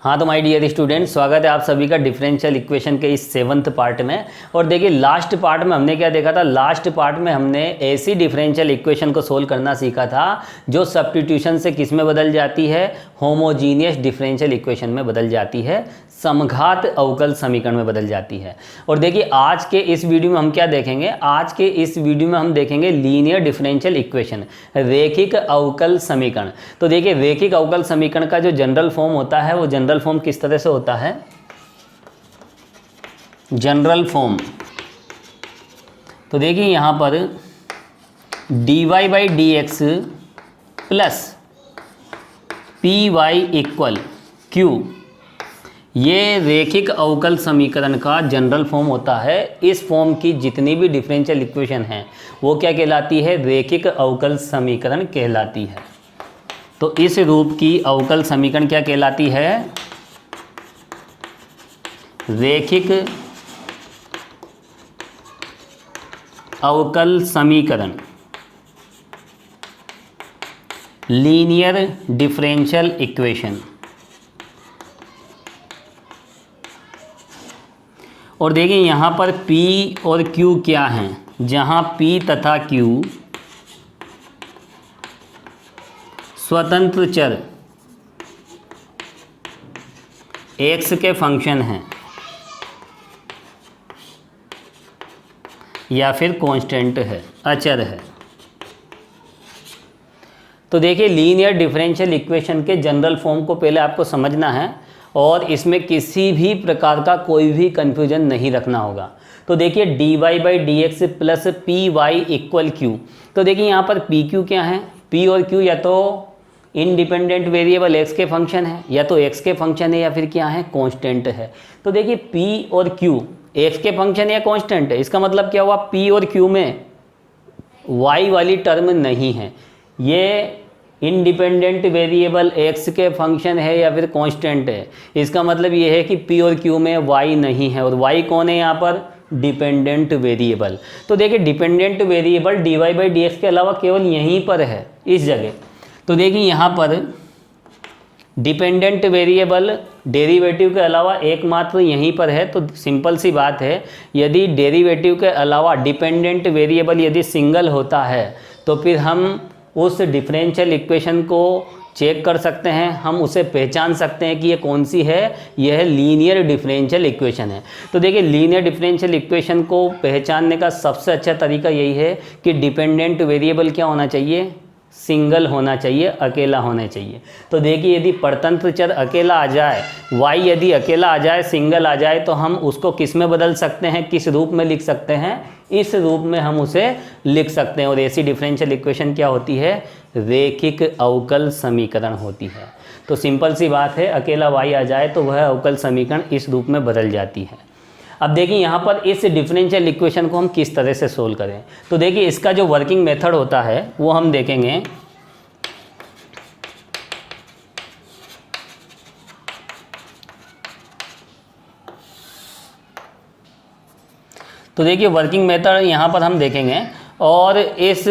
हाँ तो my dear student, स्वागत है आप सभी का डिफरेंशियल इक्वेशन के इस 7th पार्ट में। और देखिए लास्ट पार्ट में हमने क्या देखा था। लास्ट पार्ट में हमने ऐसी डिफरेंशियल इक्वेशन को सोल्व करना सीखा था जो सब्स्टिट्यूशन से किस में बदल जाती है, होमोजीनियस डिफरेंशियल इक्वेशन में बदल जाती है, समघात अवकल समीकरण में बदल जाती है। और देखिए आज के इस वीडियो में हम क्या देखेंगे, आज के इस वीडियो में हम देखेंगे लीनियर डिफरेंशियल इक्वेशन, रैखिक अवकल समीकरण। तो देखिए रैखिक अवकल समीकरण का जो जनरल फॉर्म होता है वो जनरल फॉर्म किस तरह से होता है। जनरल फॉर्म तो देखिए यहाँ पर dy/dx plus py equal q, ये रैखिक अवकल समीकरण का जनरल फॉर्म होता है। इस फॉर्म की जितनी भी डिफरेंशियल इक्वेशन हैं वो क्या कहलाती है, रैखिक अवकल समीकरण कहलाती है। तो इस रूप की अवकल समीकरण क्या कहलाती है, रैखिक अवकल समीकरण, लीनियर डिफरेंशियल इक्वेशन। और देखिए यहाँ पर P और Q क्या हैं, जहाँ P तथा Q स्वतंत्र चर x के फंक्शन हैं या फिर कांस्टेंट है, अचर है। तो देखिए लीनियर डिफरेंशियल इक्वेशन के जनरल फॉर्म को पहले आपको समझना है और इसमें किसी भी प्रकार का कोई भी कन्फ्यूजन नहीं रखना होगा। तो देखिए dy/dx plus py equal q। तो देखिए यहाँ पर pq क्या है, p और q या तो इंडिपेंडेंट वेरिएबल x के फंक्शन है, या तो x के फंक्शन है, या फिर क्या है, कांस्टेंट है। तो देखिए p और q x के फंक्शन या कांस्टेंट है, इसका मतलब क्या हुआ, p और q में y वाली टर्म नहीं है। ये इंडिपेंडेंट वेरिएबल x के फंक्शन है या फिर कांस्टेंट है, इसका मतलब ये है कि p और q में y नहीं है। और y कौन है यहाँ पर, डिपेंडेंट वेरिएबल। तो देखिए डिपेंडेंट वेरिएबल dy/dx के अलावा केवल यहीं पर है, इस जगह। तो देखिए यहाँ पर डिपेंडेंट वेरिएबल डेरिवेटिव के अलावा एकमात्र यहीं पर है। तो सिंपल सी बात है, यदि डेरिवेटिव के अलावा डिपेंडेंट वेरिएबल यदि सिंगल होता है तो फिर हम उस डिफरेंशियल इक्वेशन को चेक कर सकते हैं, हम उसे पहचान सकते हैं कि ये कौन सी है, यह लीनियर डिफरेंशियल इक्वेशन है। तो देखिए लीनियर डिफरेंशियल इक्वेशन को पहचानने का सबसे अच्छा तरीका यही है कि डिपेंडेंट वेरिएबल क्या होना चाहिए, सिंगल होना चाहिए, अकेला होना चाहिए। तो देखिए यदि परतंत्र चर अकेला आ जाए, y यदि अकेला आ जाए, सिंगल आ जाए, तो हम उसको किस में बदल सकते हैं, किस रूप में लिख सकते हैं, इस रूप में हम उसे लिख सकते हैं। और ऐसी डिफरेंशियल इक्वेशन क्या होती है, रैखिक अवकल समीकरण होती है। तो सिंपल सी बात है, अकेला y आ जाए तो वह अवकल समीकरण इस रूप में बदल जाती है। अब देखिए यहाँ पर इस डिफरेंशियल इक्वेशन को हम किस तरह से सोल्व करें। तो देखिए इसका जो वर्किंग मेथड होता है वो हम देखेंगे। तो देखिए वर्किंग मेथड यहाँ पर हम देखेंगे और इस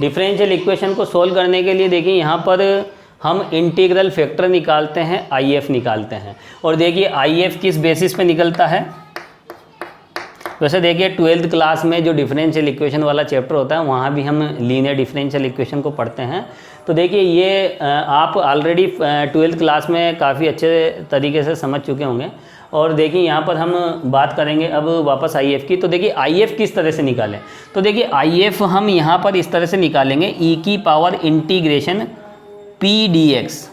डिफरेंशियल इक्वेशन को सोल्व करने के लिए देखिए यहाँ पर हम इंटीग्रल फैक्टर निकालते हैं, IF निकालते हैं। और देखिए IF किस बेसिस पे निकलता है, वैसे देखिए 12th क्लास में जो डिफरेंशियल इक्वेशन वाला चैप्टर होता है वहाँ भी हम लीनियर डिफरेंशियल इक्वेशन को पढ़ते हैं। तो देखिए ये आप ऑलरेडी 12th क्लास में काफ़ी अच्छे तरीके से समझ चुके होंगे। और देखिए यहाँ पर हम बात करेंगे अब वापस IF की। तो देखिए IF किस तरह से निकालें। तो देखिए IF हम यहाँ पर इस तरह से निकालेंगे, e⁻∫ p dx।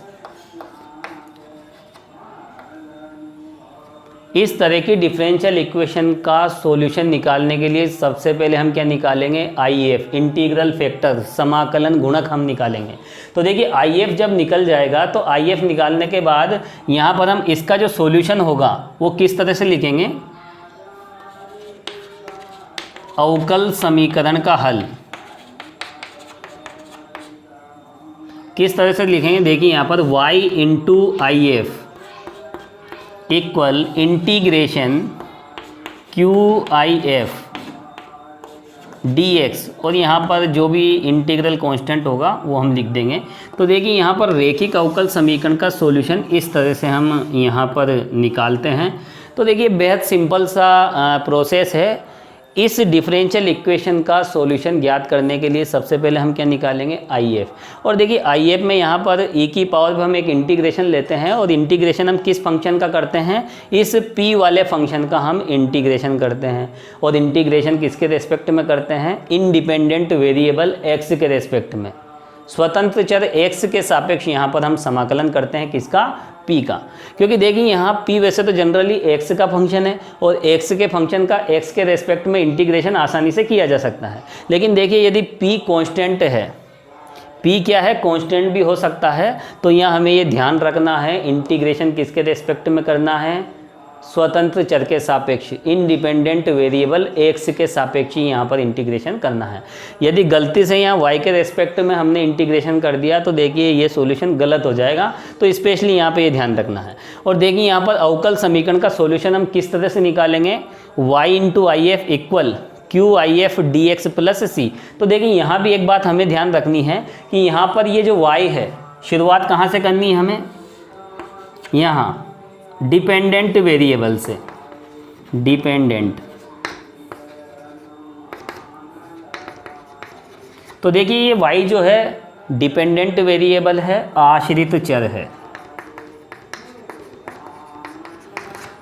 इस तरह की डिफरेंशियल इक्वेशन का सॉल्यूशन निकालने के लिए सबसे पहले हम क्या निकालेंगे, IF, इंटीग्रल फैक्टर, समाकलन गुणक हम निकालेंगे। तो देखिए IF जब निकल जाएगा तो IF निकालने के बाद यहाँ पर हम इसका जो सॉल्यूशन होगा वो किस तरह से लिखेंगे, अवकल समीकरण का हल किस तरह से लिखेंगे। देखिए यहाँ पर y × IF equal integration QIF dx और यहाँ पर जो भी इंटीग्रल कांस्टेंट होगा वो हम लिख देंगे। तो देखिए यहाँ पर रैखिक अवकल समीकरण का सॉल्यूशन इस तरह से हम यहाँ पर निकालते हैं। तो देखिए बेहद सिंपल सा प्रोसेस है। इस डिफरेंशियल इक्वेशन का सॉल्यूशन ज्ञात करने के लिए सबसे पहले हम क्या निकालेंगे, IF। और देखिए IF में यहाँ पर e की पावर पर हम एक इंटीग्रेशन लेते हैं और इंटीग्रेशन हम किस फंक्शन का करते हैं, इस p वाले फंक्शन का हम इंटीग्रेशन करते हैं। और इंटीग्रेशन किसके रेस्पेक्ट में करते हैं, इंडिपेंडेंट वेरिएबल x के रेस्पेक्ट में, स्वतंत्र चर x के सापेक्ष यहाँ पर हम समाकलन करते हैं किसका, p का। क्योंकि देखिए यहाँ p वैसे तो जनरली x का फंक्शन है और x के फंक्शन का x के रेस्पेक्ट में इंटीग्रेशन आसानी से किया जा सकता है। लेकिन देखिए यदि p कांस्टेंट है, p क्या है, कांस्टेंट भी हो सकता है, तो यहाँ हमें ये ध्यान रखना है इंटीग्रेशन किसके रेस्पेक्ट में करना है, स्वतंत्र चर के सापेक्ष, इंडिपेंडेंट वेरिएबल x के सापेक्ष ही यहाँ पर इंटीग्रेशन करना है। यदि गलती से यहाँ y के रेस्पेक्ट में हमने इंटीग्रेशन कर दिया तो देखिए ये सॉल्यूशन गलत हो जाएगा, तो स्पेशली यहाँ पे ये ध्यान रखना है। और देखिए यहाँ पर अवकल समीकरण का सॉल्यूशन हम किस तरह से निकालेंगे, y into IF equal QIF dx plus c। तो देखिए यहाँ भी एक बात हमें ध्यान रखनी है कि यहाँ पर ये जो y है शुरुआत कहाँ से करनी है हमें, यहाँ डिपेंडेंट वेरिएबल से, डिपेंडेंट। तो देखिए ये y जो है डिपेंडेंट वेरिएबल है, आश्रित चर है।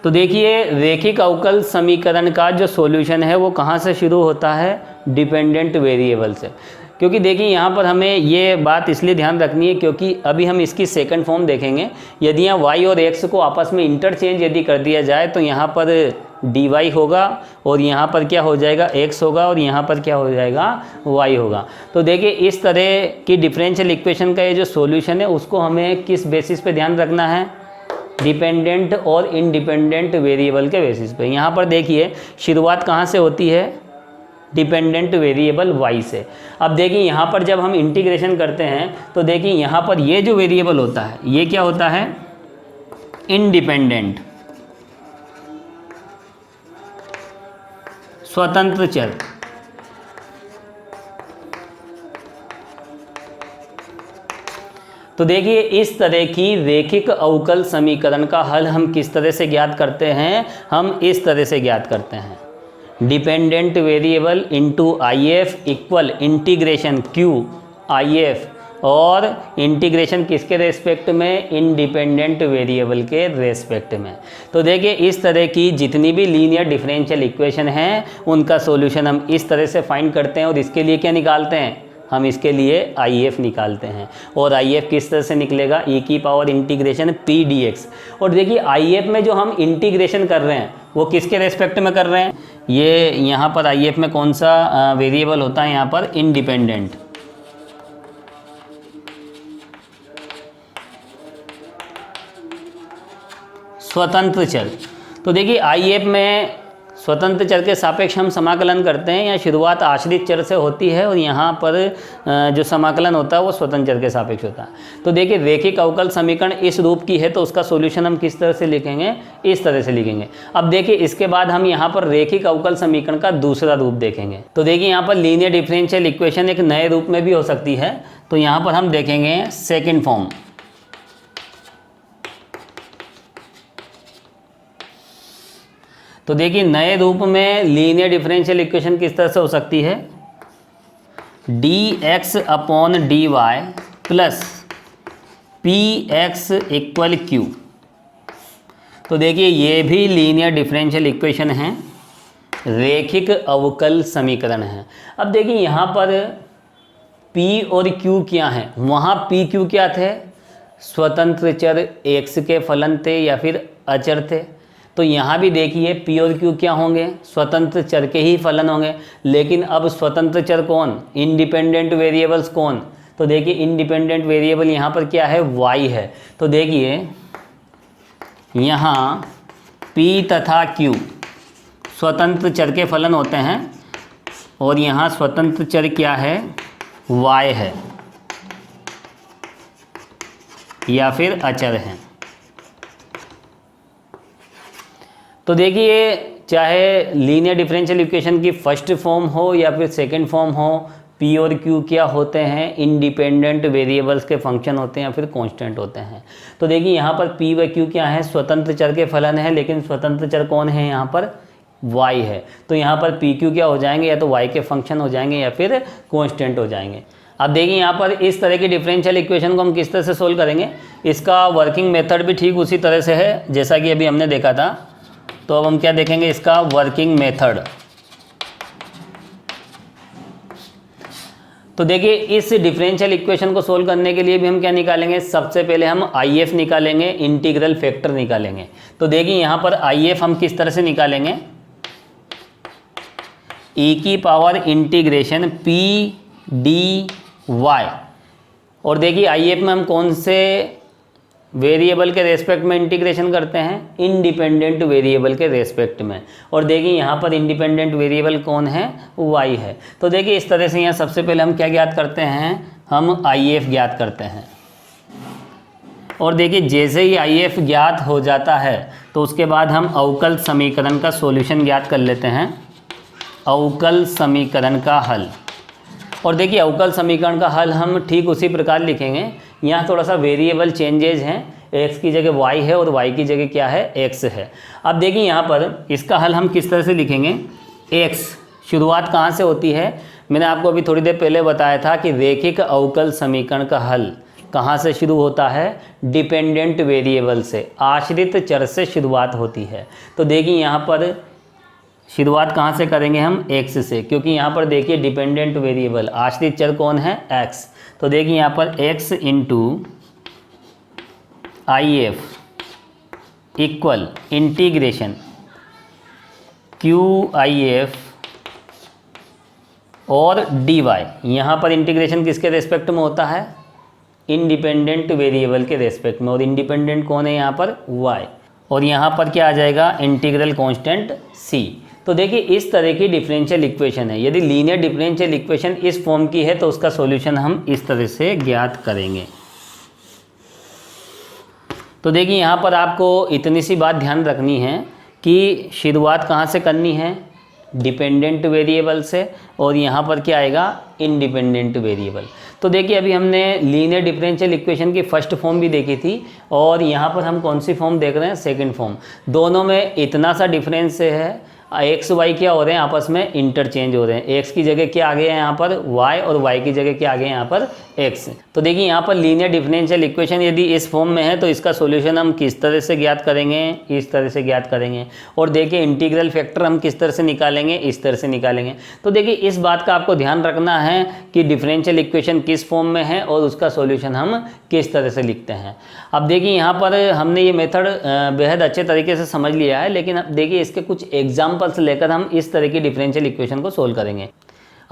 तो देखिए रैखिक अवकल समीकरण का जो सॉल्यूशन है वो कहाँ से शुरू होता है, डिपेंडेंट वेरिएबल से। क्योंकि देखिए यहाँ पर हमें ये बात इसलिए ध्यान रखनी है क्योंकि अभी हम इसकी सेकंड फॉर्म देखेंगे। यदि यहाँ y और x को आपस में इंटरचेंज यदि कर दिया जाए तो यहाँ पर dy होगा और यहाँ पर क्या हो जाएगा, x होगा और यहाँ पर क्या हो जाएगा, y होगा। तो देखिए इस तरह की डिफरेंशियल इक्वेशन का ये जो सॉल्यूशन है उसको हमें किस बेसिस पे ध्यान रखना है, डिपेंडेंट और इंडिपेंडेंट वेरिएबल के बेसिस पे। यहाँ पर देखिए शुरुआत कहाँ से होती है, डिपेंडेंट वेरिएबल y से। अब देखिए यहाँ पर जब हम इंटीग्रेशन करते हैं तो देखिए यहाँ पर ये जो वेरिएबल होता है ये क्या होता है, इंडिपेंडेंट स्वतंत्र चर। तो देखिए इस तरह की रैखिक अवकल समीकरण का हल हम किस तरह से ज्ञात करते हैं, हम इस तरह से ज्ञात करते हैं, dependent variable into IF equal integration QIF और इंटीग्रेशन किसके रेस्पेक्ट में, इंडिपेंडेंट वेरिएबल के रेस्पेक्ट में। तो देखिए इस तरह की जितनी भी लीनियर डिफरेंशियल इक्वेशन हैं उनका सॉल्यूशन हम इस तरह से फाइंड करते हैं और इसके लिए क्या निकालते हैं, हम इसके लिए IF निकालते हैं। और IF किस तरह से निकलेगा, e की पावर इंटीग्रेशन p dx। और देखिए IF में जो हम इंटीग्रेशन कर रहे हैं वो किसके रेस्पेक्ट में कर रहे हैं, ये यहाँ पर IF में कौन सा वेरिएबल होता है, यहाँ पर इंडिपेंडेंट, स्वतंत्र चर। तो देखिए IF में स्वतंत्र चर के सापेक्ष हम समाकलन करते हैं, या शुरुआत आश्रित चर से होती है और यहाँ पर जो समाकलन होता है वो स्वतंत्र चर के सापेक्ष होता है। तो देखिए रैखिक अवकल समीकरण इस रूप की है तो उसका सॉल्यूशन हम किस तरह से लिखेंगे, इस तरह से लिखेंगे। अब देखिए इसके बाद हम यहाँ पर रैखिक अवकल समीकरण का दूसरा रूप देखेंगे। तो देखिए यहाँ पर लीनियर डिफरेंशियल इक्वेशन एक नए रूप में भी हो सकती है, तो यहाँ पर हम देखेंगे सेकेंड फॉर्म। तो देखिए नए रूप में लीनियर डिफरेंशियल इक्वेशन किस तरह से हो सकती है, dx upon dy plus px equal q। तो देखिए ये भी लीनियर डिफरेंशियल इक्वेशन है, रैखिक अवकल समीकरण है। अब देखिए यहाँ पर p और q क्या है, वहाँ p q क्या थे, स्वतंत्र चर x के फलन थे या फिर अचर थे। तो यहाँ भी देखिए p और q क्या होंगे, स्वतंत्र चर के ही फलन होंगे। लेकिन अब स्वतंत्र चर कौन, इंडिपेंडेंट वेरिएबल्स कौन, तो देखिए इंडिपेंडेंट वेरिएबल यहाँ पर क्या है, y है। तो देखिए यहाँ p तथा q स्वतंत्र चर के फलन होते हैं और यहाँ स्वतंत्र चर क्या है, y है या फिर अचर है। तो देखिए चाहे लीनियर डिफरेंशियल इक्वेशन की फर्स्ट फॉर्म हो या फिर सेकंड फॉर्म हो, पी और क्यू क्या होते हैं, इंडिपेंडेंट वेरिएबल्स के फंक्शन होते हैं या फिर कांस्टेंट होते हैं। तो देखिए यहाँ पर पी व क्यू क्या है, स्वतंत्र चर के फलन है, लेकिन स्वतंत्र चर कौन है यहाँ पर, y है। तो यहाँ पर पी क्यू क्या हो जाएंगे, या तो y के फंक्शन हो जाएंगे या फिर कांस्टेंट हो जाएंगे। अब देखिए यहाँ पर इस तरह की डिफरेंशियल इक्वेशन को हम किस तरह से सोल्व करेंगे, इसका वर्किंग मेथड भी ठीक उसी तरह से है जैसा कि अभी हमने देखा था। तो अब हम क्या देखेंगे, इसका वर्किंग मेथड। तो देखिए इस डिफरेंशियल इक्वेशन को सोल्व करने के लिए भी हम क्या निकालेंगे, सबसे पहले हम IF निकालेंगे, इंटीग्रल फैक्टर निकालेंगे। तो देखिए यहाँ पर IF हम किस तरह से निकालेंगे, e की पावर इंटीग्रेशन p dy। और देखिए IF में हम कौन से वेरिएबल के रेस्पेक्ट में इंटीग्रेशन करते हैं, इंडिपेंडेंट वेरिएबल के रेस्पेक्ट में। और देखिए यहाँ पर इंडिपेंडेंट वेरिएबल कौन है, y है। तो देखिए इस तरह से यहाँ सबसे पहले हम क्या ज्ञात करते हैं, हम IF ज्ञात करते हैं। और देखिए जैसे ही IF ज्ञात हो जाता है तो उसके बाद हम अवकल समीकरण का सॉल्यूशन ज्ञात कर लेते हैं, अवकल समीकरण का हल। और देखिए अवकल समीकरण का हल हम ठीक उसी प्रकार लिखेंगे, यहाँ थोड़ा सा वेरिएबल चेंजेज हैं, x की जगह y है और y की जगह क्या है, x है। अब देखिए यहाँ पर इसका हल हम किस तरह से लिखेंगे, x शुरुआत कहाँ से होती है, मैंने आपको अभी थोड़ी देर पहले बताया था कि रैखिक अवकल समीकरण का हल कहाँ से शुरू होता है, डिपेंडेंट वेरिएबल से, आश्रित चर से शुरुआत होती है। तो देखिए यहाँ पर शुरुआत कहाँ से करेंगे हम, x से, क्योंकि यहाँ पर देखिए डिपेंडेंट वेरिएबल आश्रित चर कौन है, x। तो देखिए यहाँ पर x into IF equal integration QIF और dy। यहाँ पर इंटीग्रेशन किसके रेस्पेक्ट में होता है, इंडिपेंडेंट वेरिएबल के रेस्पेक्ट में, और इंडिपेंडेंट कौन है यहाँ पर, y। और यहाँ पर क्या आ जाएगा, इंटीग्रल कांस्टेंट c। तो देखिए इस तरह की डिफरेंशियल इक्वेशन है। यदि लीनियर डिफरेंशियल इक्वेशन इस फॉर्म की है तो उसका सॉल्यूशन हम इस तरह से ज्ञात करेंगे। तो देखिए यहाँ पर आपको इतनी सी बात ध्यान रखनी है कि शुरुआत कहाँ से करनी है, डिपेंडेंट वेरिएबल से, और यहाँ पर क्या आएगा, इंडिपेंडेंट वेरिएबल। तो देखिए अभी हमने लीनियर डिफरेंशियल इक्वेशन की फर्स्ट फॉर्म भी देखी थी, और यहाँ पर हम कौन सी फॉर्म देख रहे हैं, सेकंड फॉर्म। दोनों में इतना सा डिफरेंस है, एक्स वाई क्या हो रहे हैं, आपस में इंटरचेंज हो रहे हैं। एक्स की जगह क्या आ गया है यहाँ पर, y, और y की जगह क्या आ गया यहाँ पर, x। तो देखिए यहाँ पर लीनियर डिफरेंशियल इक्वेशन यदि इस फॉर्म में है तो इसका सॉल्यूशन हम किस तरह से ज्ञात करेंगे, इस तरह से ज्ञात करेंगे। और देखिए इंटीग्रल फैक्टर हम किस तरह से निकालेंगे, इस तरह से निकालेंगे। तो देखिए इस बात का आपको ध्यान रखना है कि डिफरेंशियल इक्वेशन किस फॉर्म में है और उसका सॉल्यूशन हम किस तरह से लिखते हैं। अब देखिए यहाँ पर हमने ये मेथड बेहद अच्छे तरीके से समझ लिया है, लेकिन अब देखिए इसके कुछ एग्जाम्पल्स लेकर हम इस तरह की डिफरेंशियल इक्वेशन को सोल्व करेंगे।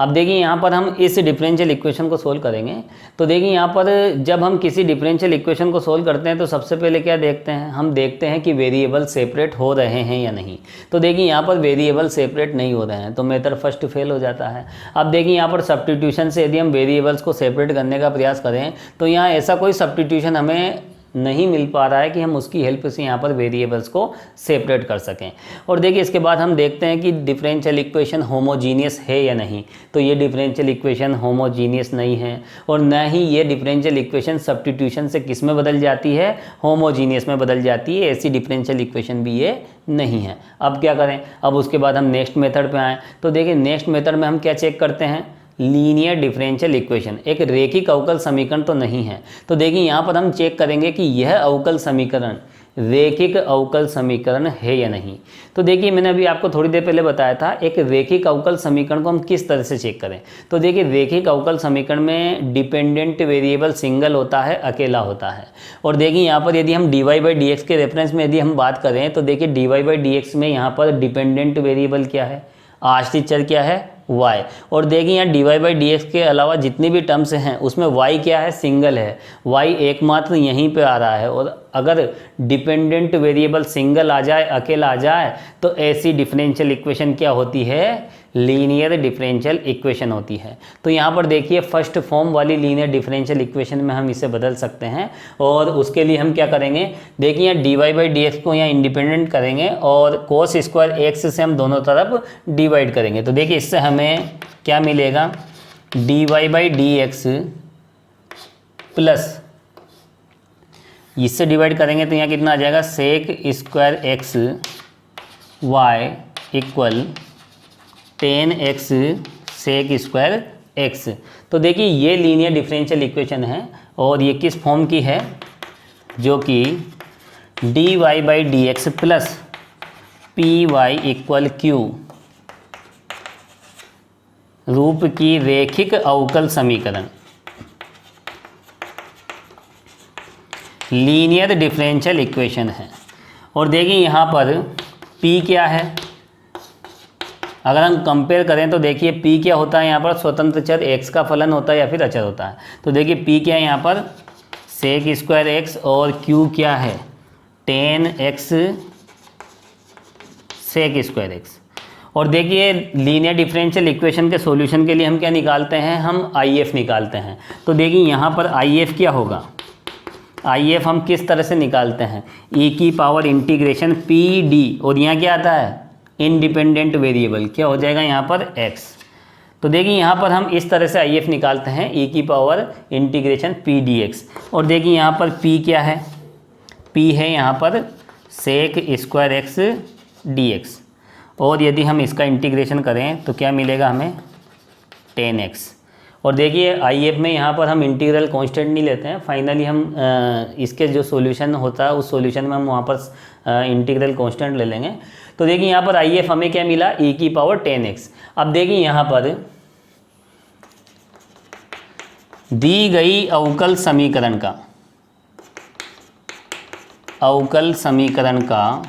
अब देखिए यहाँ पर हम इस डिफरेंशियल इक्वेशन को सोल्व करेंगे। तो देखिए यहाँ पर जब हम किसी डिफरेंशियल इक्वेशन को सोल्व करते हैं तो सबसे पहले क्या देखते हैं, हम देखते हैं कि वेरिएबल सेपरेट हो रहे हैं या नहीं। तो देखिए यहाँ पर वेरिएबल सेपरेट नहीं हो रहे हैं तो मेथड फर्स्ट फेल हो जाता है। अब देखिए यहाँ पर सब्स्टिट्यूशन से यदि हम वेरिएबल्स को सेपरेट करने का प्रयास करें तो यहाँ ऐसा कोई सब्स्टिट्यूशन हमें नहीं मिल पा रहा है कि हम उसकी हेल्प से यहाँ पर वेरिएबल्स को सेपरेट कर सकें। और देखिए इसके बाद हम देखते हैं कि डिफरेंशियल इक्वेशन होमोजीनियस है या नहीं। तो ये डिफरेंशियल इक्वेशन होमोजीनियस नहीं है, और न ही ये डिफरेंशियल इक्वेशन सब्स्टिट्यूशन से किस में बदल जाती है, होमोजीनियस में बदल जाती है। ऐसी डिफरेंशियल इक्वेशन भी ये नहीं है। अब क्या करें, अब उसके बाद हम नेक्स्ट मेथड पे आएँ। तो देखिए नेक्स्ट मेथड में हम क्या चेक करते हैं, लीनियर डिफरेंशियल इक्वेशन, एक रैखिक अवकल समीकरण तो नहीं है। तो देखिए यहाँ पर हम चेक करेंगे कि यह अवकल समीकरण रैखिक अवकल समीकरण है या नहीं। तो देखिए मैंने अभी आपको थोड़ी देर पहले बताया था एक रैखिक अवकल समीकरण को हम किस तरह से चेक करें। तो देखिए रैखिक अवकल समीकरण में डिपेंडेंट वेरिएबल सिंगल होता है, अकेला होता है। और देखिए यहाँ पर यदि हम dy/dx के रेफरेंस में यदि हम बात करें तो देखिए dy/dx में यहाँ पर डिपेंडेंट वेरिएबल क्या है, आश्रित चर क्या है, y। और देखिए यहाँ dy/dx के अलावा जितनी भी टर्म्स हैं उसमें y क्या है, सिंगल है, y एकमात्र यहीं पे आ रहा है। और अगर डिपेंडेंट वेरिएबल सिंगल आ जाए, अकेला आ जाए, तो ऐसी डिफरेंशियल इक्वेशन क्या होती है, लीनियर डिफरेंशियल इक्वेशन होती है। तो यहाँ पर देखिए फर्स्ट फॉर्म वाली लीनियर डिफरेंशियल इक्वेशन में हम इसे बदल सकते हैं, और उसके लिए हम क्या करेंगे, देखिए यहाँ dy बाई डी एक्स को यहाँ इंडिपेंडेंट करेंगे और कोस स्क्वायर एक्स से हम दोनों तरफ डिवाइड करेंगे। तो देखिए इससे हमें क्या मिलेगा, dy by d x plus, इससे डिवाइड करेंगे तो यहाँ कितना आ जाएगा, sec square x y equal 10x sec square x। तो देखिए ये लीनियर डिफरेंशियल इक्वेशन है और ये किस फॉर्म की है, जो कि dy by d x plus p y equal q रूप की रैखिक अवकल समीकरण, लीनियर डिफरेंशियल इक्वेशन है। और देखिए यहाँ पर p क्या है, अगर हम कंपेयर करें तो देखिए p क्या होता है, यहाँ पर स्वतंत्र चर x का फलन होता है या फिर अचर होता है। तो देखिए p क्या है यहाँ पर, सेक स्क्वायर x, और q क्या है, 10x सेक स्क्वायर x। और देखिए लीनियर डिफरेंशियल इक्वेशन के सॉल्यूशन के लिए हम क्या निकालते हैं, हम IF निकालते हैं। तो देखिए यहाँ पर IF क्या होगा, IF हम किस तरह से निकालते हैं, e की पावर इंटीग्रेशन PD, और यहाँ क्या आता है, इंडिपेंडेंट वेरिएबल क्या हो जाएगा यहाँ पर x। तो देखिए यहाँ पर हम इस तरह से IF निकालते हैं, e की पावर इंटीग्रेशन p dx। और देखिए यहाँ पर p क्या है, p है यहाँ पर सेक स्क्वायर x dx, और यदि हम इसका इंटीग्रेशन करें तो क्या मिलेगा हमें, 10x। और देखिए IF में यहाँ पर हम इंटीग्रल कांस्टेंट नहीं लेते हैं, फाइनली हम इसके जो सॉल्यूशन होता है उस सॉल्यूशन में हम वहाँ पर इंटीग्रल कांस्टेंट ले लेंगे। तो देखिए यहाँ पर IF हमें क्या मिला, e की पावर 10x। अब देखिए यहाँ पर दी गई अवकल समीकरण का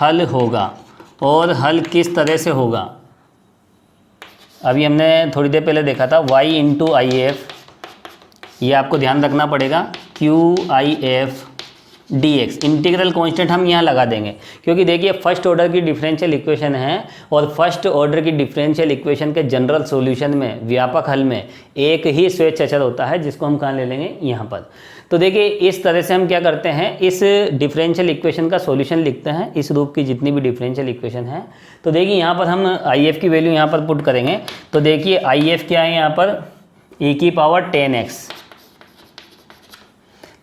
हल होगा, और हल किस तरह से होगा, अभी हमने थोड़ी देर पहले देखा था y इंटू IF, ये आपको ध्यान रखना पड़ेगा, QIF dx। इंटीग्रल कांस्टेंट हम यहाँ लगा देंगे, क्योंकि देखिए फर्स्ट ऑर्डर की डिफरेंशियल इक्वेशन है, और फर्स्ट ऑर्डर की डिफरेंशियल इक्वेशन के जनरल सॉल्यूशन में, व्यापक हल में एक ही स्वेच्छ अचर होता है, जिसको हम कहाँ ले लेंगे, यहाँ पर। तो देखिए इस तरह से हम क्या करते हैं, इस डिफरेंशियल इक्वेशन का सॉल्यूशन लिखते हैं, इस रूप की जितनी भी डिफरेंशियल इक्वेशन है। तो देखिए यहाँ पर हम IF की वैल्यू यहाँ पर पुट करेंगे। तो देखिए IF क्या है यहाँ पर, e की पावर 10x।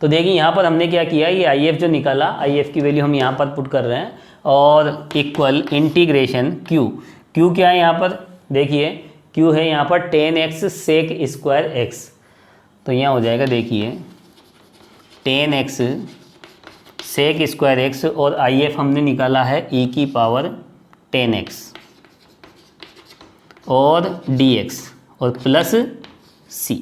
तो देखिए यहाँ पर हमने क्या किया, ये IF जो निकाला, IF की वैल्यू हम यहाँ पर पुट कर रहे हैं, और इक्वल इंटीग्रेशन Q क्या है यहाँ पर, देखिए Q है यहाँ पर 10x सेक स्क्वायर x। तो यहाँ हो जाएगा देखिए 10x सेक स्क्वायर x, और IF हमने निकाला है e की पावर 10x और dx और प्लस c।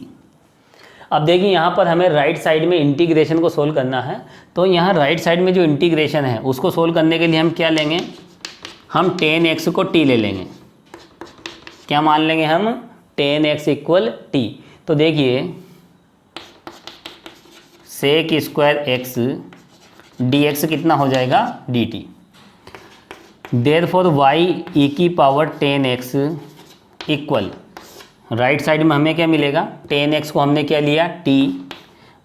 अब देखिए यहाँ पर हमें राइट साइड में इंटीग्रेशन को सोल्व करना है। तो यहाँ राइट साइड में जो इंटीग्रेशन है उसको सोल्व करने के लिए हम क्या लेंगे, हम 10x को t ले लेंगे। क्या मान लेंगे हम, 10x इक्वल t। तो देखिए सेक स्क्वायर x dx कितना हो जाएगा, dt। देयरफॉर y e की power 10x equal, right side में हमें क्या मिलेगा, 10x को हमने क्या लिया, t,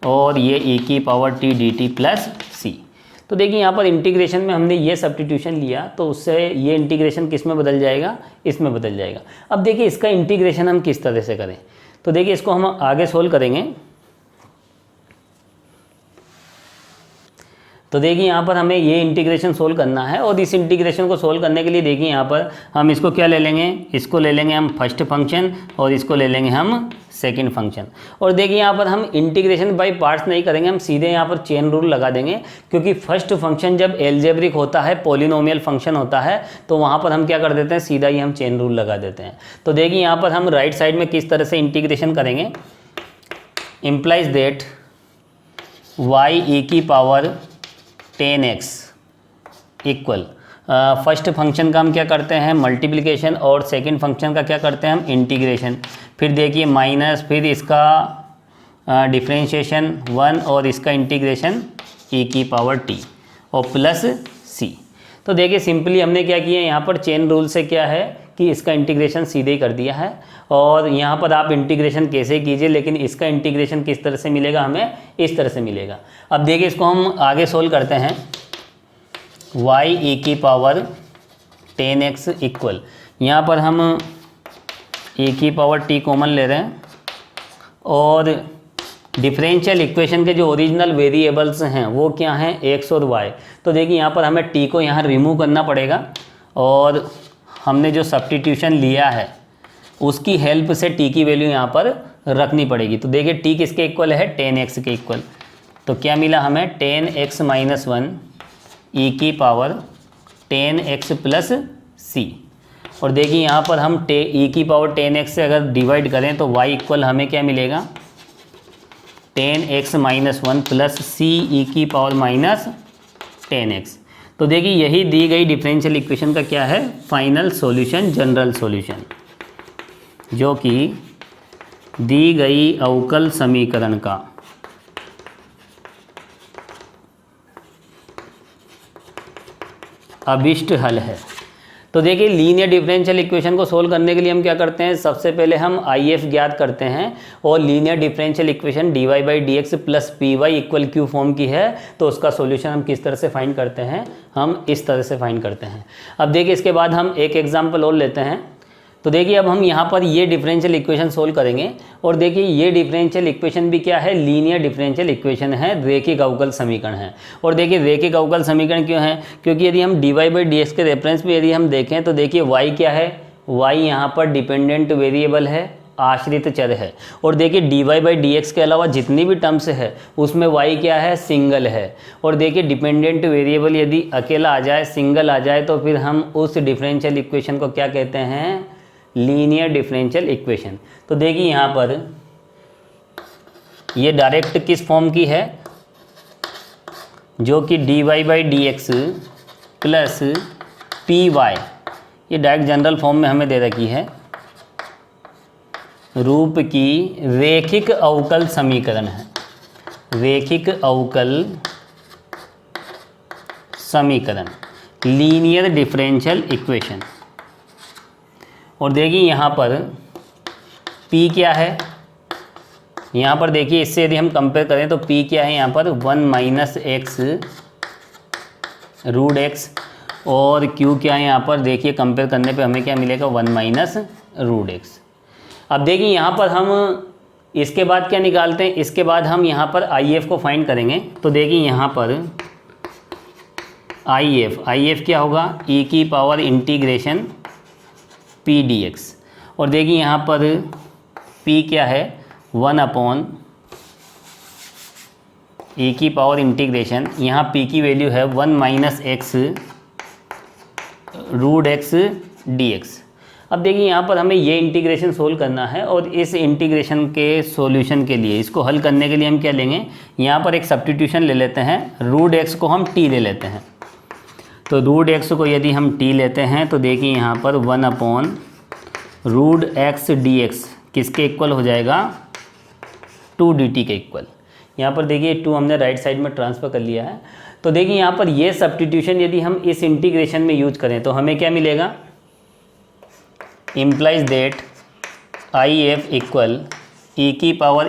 और ये e की power t dt plus c। तो देखिए यहाँ पर इंटीग्रेशन में हमने ये सब्स्टिट्यूशन लिया, तो उससे ये इंटीग्रेशन किस में बदल जाएगा, इसमें बदल जाएगा। अब देखिए इसका इंटीग्रेशन हम किस तरह से करें, तो देखिए इसको हम आगे सोल्व करेंगे। तो देखिए यहाँ पर हमें ये इंटीग्रेशन सोल्व करना है, और इस इंटीग्रेशन को सोल्व करने के लिए देखिए यहाँ पर हम इसको क्या ले लेंगे, इसको ले लेंगे हम फर्स्ट फंक्शन, और इसको ले लेंगे हम सेकंड फंक्शन। और देखिए यहाँ पर हम इंटीग्रेशन बाय पार्ट्स नहीं करेंगे, हम सीधे यहाँ पर चेन रूल लगा देंगे, क्योंकि फर्स्ट फंक्शन जब एल्जेब्रिक होता है, पॉलिनोमियल फंक्शन होता है, तो वहाँ पर हम क्या कर देते हैं, सीधा ही हम चेन रूल लगा देते हैं। तो देखिए यहाँ पर हम राइट साइड में किस तरह से इंटीग्रेशन करेंगे, इम्प्लाइज दैट y e की power 10x equal, first function का हम क्या करते हैं, मल्टीप्लिकेशन, और सेकंड फंक्शन का क्या करते हैं हम, इंटीग्रेशन। फिर देखिए माइनस, फिर इसका डिफरेंशिएशन 1, और इसका इंटीग्रेशन e की पावर t और प्लस c। तो देखिए सिंपली हमने क्या किया, यहाँ पर चेन रूल से क्या है कि इसका इंटीग्रेशन सीधे ही कर दिया है। और यहाँ पर आप इंटीग्रेशन कैसे कीजिए, लेकिन इसका इंटीग्रेशन किस तरह से मिलेगा, हमें इस तरह से मिलेगा। अब देखिए इसको हम आगे सोल्व करते हैं। y e 10x इक्वल, यहाँ पर हम e कॉमन ले रहे हैं और डिफरेंशियल इक्वेशन के जो ओरिजिनल वेरिएबल्स हैं वो क्या हैं, x और y। तो देखिए यहाँ पर हमें t को यहाँ रिमूव करना पड़ेगा और हमने जो सब्स्टिट्यूशन लिया है उसकी हेल्प से t की वैल्यू यहाँ पर रखनी पड़ेगी। तो देखिए t किसके इक्वल है, 10x के इक्वल। तो क्या मिला हमें, 10x - 1 e 10x + c। और देखिए यहाँ पर हम e 10x से अगर डिवाइड करें तो y इक्वल हमें क्या मिलेगा, 10x - 1 + c e 10x। तो देखिए यही दी गई डिफरेंशियल इक्वेशन का क्या है, फाइनल सॉल्यूशन, जनरल सॉल्यूशन, जो कि दी गई अवकल समीकरण का अभिष्ट हल है। तो देखिए लीनियर डिफरेंशियल इक्वेशन को सोल्व करने के लिए हम क्या करते हैं, सबसे पहले हम IF ज्ञात करते हैं और linear differential equation dy/dx + py = q form की है। तो उसका सॉल्यूशन हम किस तरह से फाइंड करते हैं, हम इस तरह से फाइंड करते हैं। अब देखिए इसके बाद हम एक एग्जाम्पल और लेते हैं। तो देखिए अब हम यहाँ पर ये डिफरेंशियल इक्वेशन सोल्व करेंगे और देखिए ये डिफरेंशियल इक्वेशन भी क्या है, लीनियर डिफरेंशियल इक्वेशन है, रेखिक अवकल समीकरण है। और देखिए रेखिक अवकल समीकरण क्यों है, क्योंकि यदि हम dy/dx के रेफरेंस में यदि हम देखें तो देखिए y क्या है, y यहाँ पर डिपेंडेंट वेरिएबल है, आश्रित चर है। और देखिए dy/dx के अलावा जितनी भी टर्म्स है उसमें y क्या है, सिंगल है। और देखिए डिपेंडेंट वेरिएबल यदि अकेला आ जाए, सिंगल आ जाए, तो फिर हम उस डिफरेंशियल इक्वेशन को क्या कहते हैं, लीनियर डिफरेंशियल इक्वेशन। तो देखिए यहाँ पर ये डायरेक्ट किस फॉर्म की है, जो कि dy/dx + py, ये डायरेक्ट जनरल फॉर्म में हमें दे रखी है, रूप की रेखिक अवकल समीकरण है, रेखिक अवकल समीकरण, लीनियर डिफरेंशियल इक्वेशन। और देखिए यहाँ पर p क्या है, यहाँ पर देखिए इससे यदि हम कंपेयर करें तो p क्या है, यहाँ पर 1 - x √x, और q क्या है, यहाँ पर देखिए कंपेयर करने पे हमें क्या मिलेगा, 1 - √x। अब देखिए यहाँ पर हम इसके बाद क्या निकालते हैं, इसके बाद हम यहाँ पर IF को फाइंड करेंगे। तो देखिए यहाँ पर IF क्या होगा, e इंटीग्रेशन p dx। और देखिए यहाँ पर p क्या है, 1 e इंटीग्रेशन, यहाँ p की वैल्यू है 1 - x √x dx। अब देखिए यहाँ पर हमें ये इंटीग्रेशन सोल्व करना है और इस इंटीग्रेशन के सॉल्यूशन के लिए, इसको हल करने के लिए हम क्या लेंगे, यहाँ पर एक सब्स्टिट्यूशन ले लेते हैं, √x को हम t ले लेते हैं। तो √x को यदि हम t लेते हैं तो देखिए यहाँ पर 1 √x dx किसके इक्वल हो जाएगा, 2 dt के इक्वल। यहाँ पर देखिए 2 हमने राइट साइड में ट्रांसफ़र कर लिया है। तो देखिए यहाँ पर ये सब्स्टिट्यूशन यदि हम इस इंटीग्रेशन में यूज करें तो हमें क्या मिलेगा, implies that IF equal e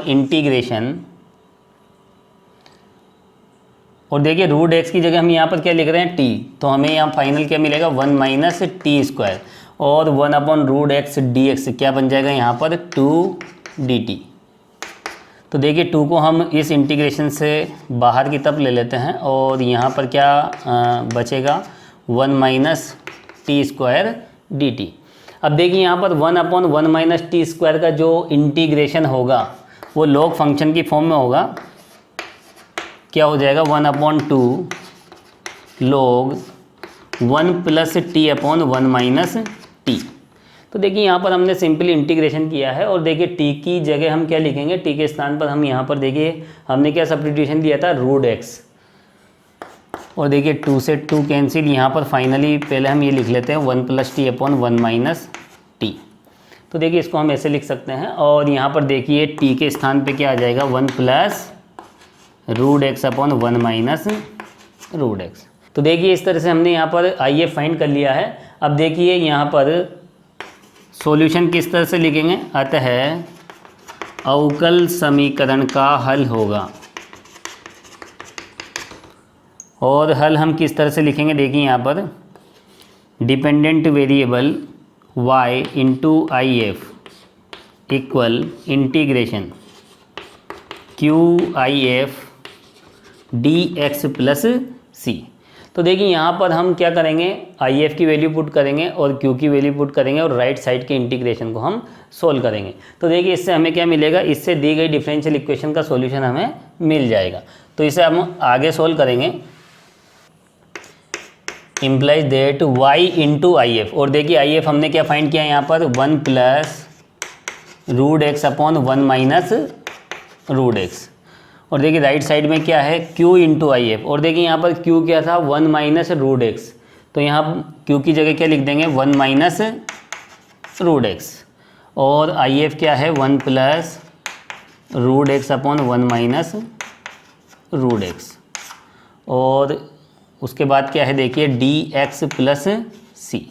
integration, और देखिए √x की जगह हम यहाँ पर क्या लिख रहे हैं, t। तो हमें यहाँ फाइनल क्या मिलेगा, 1 - t², और 1 √x dx क्या बन जाएगा यहाँ पर, 2 dt। तो देखिए 2 को हम इस इंटीग्रेशन से बाहर की तरफ ले लेते हैं और यहाँ पर क्या बचेगा, 1 - t² dt। अब देखिए यहाँ पर 1 t² का जो इंटीग्रेशन होगा वो लॉग फंक्शन की फॉर्म में होगा, क्या हो जाएगा, 1/2 log 1 + t/1 - t। तो देखिए यहाँ पर हमने सिंपली इंटीग्रेशन किया है और देखिए t की जगह हम क्या लिखेंगे, t के स्थान पर हम यहाँ पर देखिए हमने क्या सब्स्टिट्यूशन दिया था, √x, और देखिए 2 से 2 कैंसिल, यहाँ पर फाइनली पहले हम ये लिख लेते हैं 1 + t/1 - t। तो देखिए इसको हम ऐसे लिख सकते हैं और यहाँ पर देखिए t के स्थान पे क्या आ जाएगा, 1 + √x/1 - √x। तो देखिए इस तरह से हमने यहाँ पर IF फाइंड कर लिया है। अब देखिए यहाँ पर सॉल्यूशन किस तरह से लिखेंगे, अतः अवकल समीकरण का हल होगा। और हल हम किस तरह से लिखेंगे, देखिए यहाँ पर dependent variable y into I F equal integration Q I F D x plus C. तो देखिए यहाँ पर हम क्या करेंगे, आई एफ की वैल्यू पुट करेंगे और क्यू की वैल्यू पुट करेंगे और राइट साइड के इंटीग्रेशन को हम सोल्व करेंगे। तो देखिए इससे हमें क्या मिलेगा, इससे दी गई डिफरेंशियल इक्वेशन का सॉल्यूशन हमें मिल जाएगा। तो इसे हम आगे सोल्व करेंगे। Implies that y into I F, और देखिए आई एफ हमने क्या फाइंड किया यहाँ पर 1 plus root x upon 1 minus root x. और देखिए राइट साइड में क्या है q इंटू आई एफ, और देखिए यहाँ पर q क्या था 1 माइनस रूट एक्स, तो यहाँ q की जगह क्या लिख देंगे 1 माइनस रूट एक्स, और आई एफ क्या है 1 plus root x upon 1 minus root x, और उसके बाद क्या है देखिए डी एक्स प्लस सी।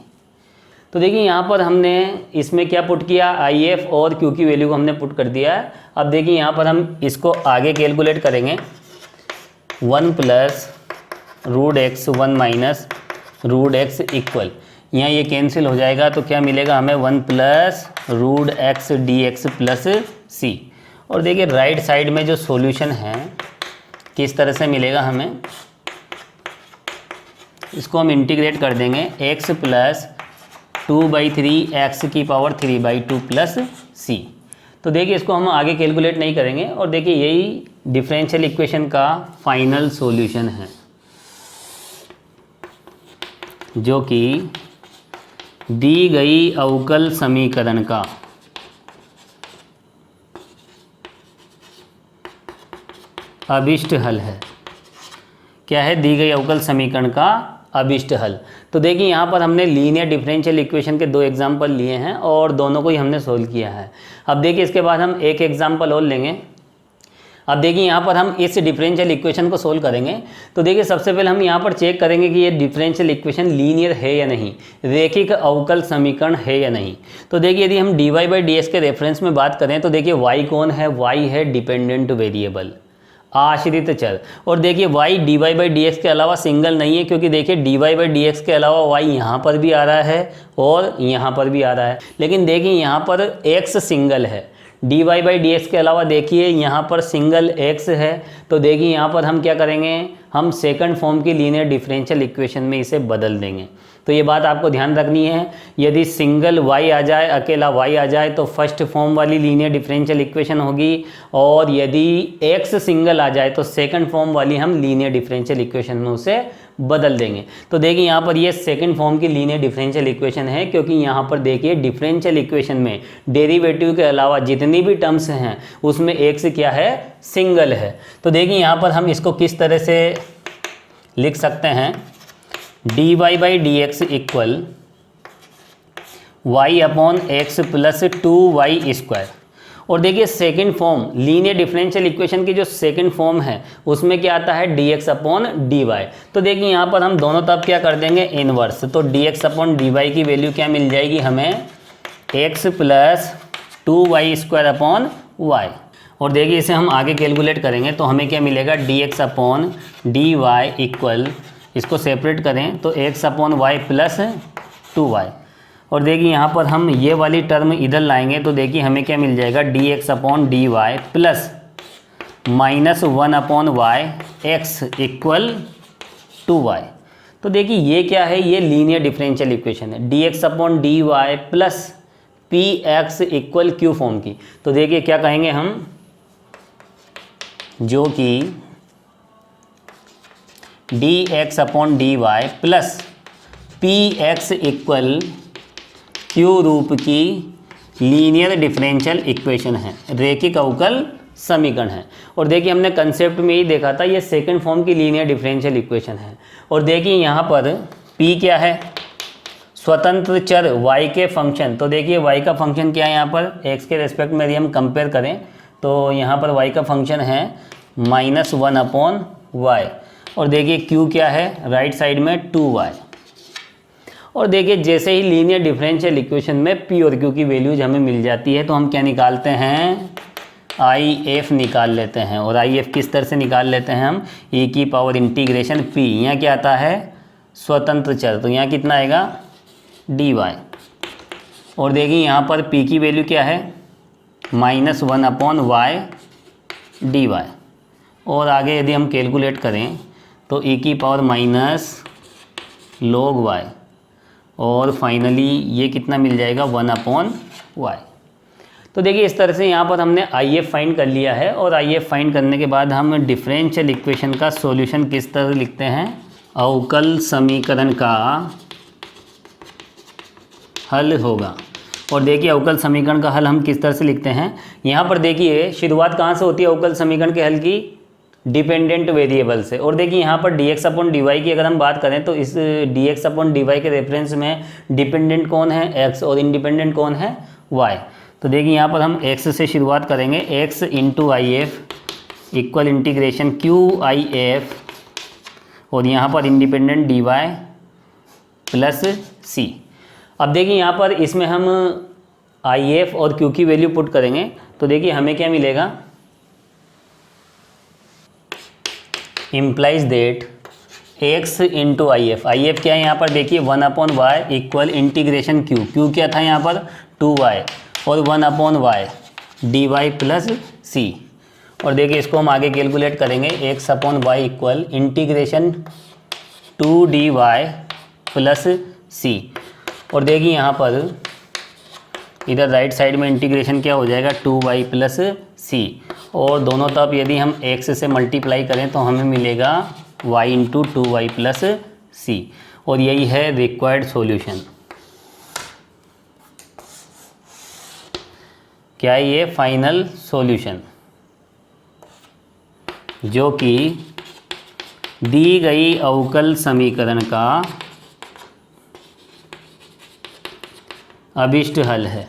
तो देखिए यहाँ पर हमने इसमें क्या पुट किया, आई एफ और क्यू की वैल्यू को हमने पुट कर दिया है। अब देखिए यहाँ पर हम इसको आगे कैलकुलेट करेंगे, 1 plus root x 1 minus root x equal, यहाँ ये कैंसिल हो जाएगा तो क्या मिलेगा हमें 1 plus root X D x plus C. और देखिए राइट साइड में जो सॉल्यूशन है किस तरह से मिलेगा हमें, इसको हम इंटीग्रेट कर देंगे x प्लस 2/3 एक्स की पावर 3/2 प्लस सी। तो देखिए इसको हम आगे कैलकुलेट नहीं करेंगे, और देखिए यही डिफरेंशियल इक्वेशन का फाइनल सॉल्यूशन है, जो कि दी गई अवकल समीकरण का अभिष्ट हल है। क्या है, दी गई अवकल समीकरण का अभिष्ट हल। तो देखिए यहाँ पर हमने लीनियर डिफरेंशियल इक्वेशन के 2 एग्जाम्पल लिए हैं और दोनों को ही हमने सोल्व किया है। अब देखिए इसके बाद हम एक एग्जाम्पल और लेंगे। अब देखिए यहाँ पर हम इस डिफरेंशियल इक्वेशन को सोल्व करेंगे। तो देखिए सबसे पहले हम यहाँ पर चेक करेंगे कि ये डिफरेंशियल इक्वेशन लीनियर है या नहीं, रेखिक अवकल समीकरण है या नहीं। तो देखिए यदि हम d y by d x के रेफरेंस में बात करें तो देखिए y कौन है, y है डिपेंडेंट वेरिएबल, आश्रित चर। और देखिए y d y by d x के अलावा सिंगल नहीं है, क्योंकि देखिए d y by d x के अलावा y यहाँ पर भी आ रहा है और यहाँ पर भी आ रहा है। लेकिन देखिए यहाँ पर x सिंगल है, d y by d x के अलावा देखिए यहाँ पर सिंगल x है। तो देखिए यहाँ पर हम क्या करेंगे, हम सेकंड फॉर्म की लीनियर डिफरेंशियल इक्वेशन में इसे बदल देंगे। तो ये बात आपको ध्यान रखनी है, यदि सिंगल y आ जाए, अकेला y आ जाए तो फर्स्ट फॉर्म वाली लीनियर डिफरेंशियल इक्वेशन होगी, और यदि x सिंगल आ जाए तो सेकंड फॉर्म वाली हम लीनियर डिफरेंशियल इक्वेशन में उसे बदल देंगे। तो देखिए यहाँ पर ये सेकंड फॉर्म की लीनियर डिफरेंशियल इक्वेशन है, क्योंकि यहाँ पर देखिए डिफरेंशियल इक्वेशन में डेरिवेटिव के अलावा जितनी भी टर्म्स हैं उसमें x क्या है, सिंगल है। तो देखिए यहाँ पर हम इसको किस तरह से लिख सकते हैं, d y by d x equal y upon x plus 2y square. और देखिए second form linear differential equation की जो सेकेंड फॉर्म है उसमें क्या आता है, d x upon d y. तो देखिए यहाँ पर हम दोनों तरफ क्या कर देंगे, इनवर्स। तो d x upon d y की वैल्यू क्या मिल जाएगी हमें, x plus 2y square upon y. और देखिए इसे हम आगे कैलकुलेट करेंगे तो हमें क्या मिलेगा, d x upon d y equal, इसको सेपरेट करें तो x upon Y plus 2y। और देखिए यहाँ पर हम ये वाली टर्म इधर लाएंगे तो देखिए हमें क्या मिल जाएगा, d x upon d y plus minus 1 upon y x equal 2y। तो देखिए ये क्या है, ये लीनियर डिफरेंशियल इक्वेशन है, d x upon d y plus p x equal q form की। तो देखिए क्या कहेंगे हम, जो कि d x upon d y plus p x equal q रूप की लीनियर डिफरेंशियल इक्वेशन है, रेखिक अवकल समीकरण है। और देखिए हमने कंसेप्ट में ही देखा था, ये सेकंड फॉर्म की लीनियर डिफरेंशियल इक्वेशन है। और देखिए यहाँ पर p क्या है, स्वतंत्र चर y के फंक्शन। तो देखिए y का फंक्शन क्या है, यहाँ पर x के रेस्पेक्ट में यदि हम कंपेयर करें तो यहाँ पर y का फंक्शन है -1 अपॉन वाई। और देखिए q क्या है, राइट साइड में 2y। और देखिए जैसे ही लीनियर डिफरेंशियल इक्वेशन में पी और क्यू की वैल्यूज हमें मिल जाती है तो हम क्या निकालते हैं, आई एफ निकाल लेते हैं। और आई एफ किस तरह से निकाल लेते हैं हम, ई की पावर इंटीग्रेशन पी, यहाँ क्या आता है स्वतंत्र चर, तो यहाँ कितना आएगा डी वाई। और देखिए यहाँ पर पी की वैल्यू क्या है -1/y डी वाई। और आगे यदि हम कैलकुलेट करें तो ई की पावर -log y, और फाइनली ये कितना मिल जाएगा 1/y। तो देखिए इस तरह से यहाँ पर हमने आई एफ फाइंड कर लिया है। और आई एफ फाइंड करने के बाद हम डिफरेंशियल इक्वेशन का सॉल्यूशन किस तरह लिखते हैं, अवकल समीकरण का हल होगा। और देखिए अवकल समीकरण का हल हम किस तरह से लिखते हैं, यहाँ पर देखिए शुरुआत कहाँ से होती है अवकल समीकरण के हल की, डिपेंडेंट वेरिएबल से। और देखिए यहाँ पर dx/dy की अगर हम बात करें तो इस dx/dy के रेफरेंस में डिपेंडेंट कौन है x और इंडिपेंडेंट कौन है y। तो देखिए यहाँ पर हम x से शुरुआत करेंगे, x × IF equal integration QIF, और यहाँ पर इंडिपेंडेंट dy प्लस c। अब देखिए यहाँ पर इसमें हम IF और Q की वैल्यू पुट करेंगे तो देखिए हमें क्या मिलेगा, implies that x × IF, IF क्या है यहाँ पर देखिए 1/y इक्वल इंटीग्रेशन Q क्या था यहाँ पर 2y और 1/y dy प्लस c। और देखिए इसको हम आगे कैलकुलेट करेंगे, x/y equal integration 2dy plus c। और देखिए यहाँ पर इधर राइट साइड में इंटीग्रेशन क्या हो जाएगा 2y प्लस c, और दोनों तरफ यदि हम x से मल्टीप्लाई करें तो हमें मिलेगा y × 2y प्लस c। और यही है रिक्वायर्ड सॉल्यूशन। क्या है ये फाइनल सॉल्यूशन, जो कि दी गई अवकल समीकरण का अभिष्ट हल है।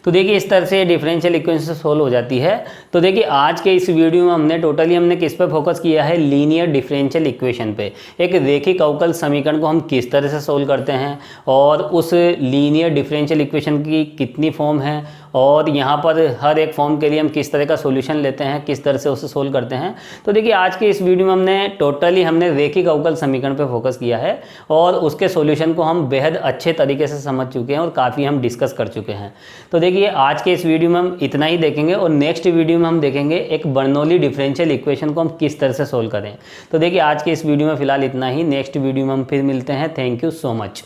तो देखिए इस तरह से डिफरेंशियल इक्वेशन सोल्व हो जाती है। तो देखिए आज के इस वीडियो में हमने किस पर फोकस किया है, लीनियर डिफरेंशियल इक्वेशन पे। एक रेखिक अवकल समीकरण को हम किस तरह से सोल्व करते हैं, और उस लीनियर डिफरेंशियल इक्वेशन की कितनी फॉर्म है, और यहाँ पर हर एक फॉर्म के लिए हम किस तरह का सॉल्यूशन लेते हैं, किस तरह से उसे सोल्व करते हैं। तो देखिए आज के इस वीडियो में हमने रेखिक अवकल समीकरण पे फोकस किया है, और उसके सॉल्यूशन को हम बेहद अच्छे तरीके से समझ चुके हैं और काफ़ी हम डिस्कस कर चुके हैं। तो देखिए आज के इस वीडियो में हम इतना ही देखेंगे, और नेक्स्ट वीडियो में हम देखेंगे एक बर्नौली डिफरेंशियल इक्वेशन को हम किस तरह से सोल्व करें। तो देखिए आज के इस वीडियो में फिलहाल इतना ही, नेक्स्ट वीडियो में हम फिर मिलते हैं। Thank you so much.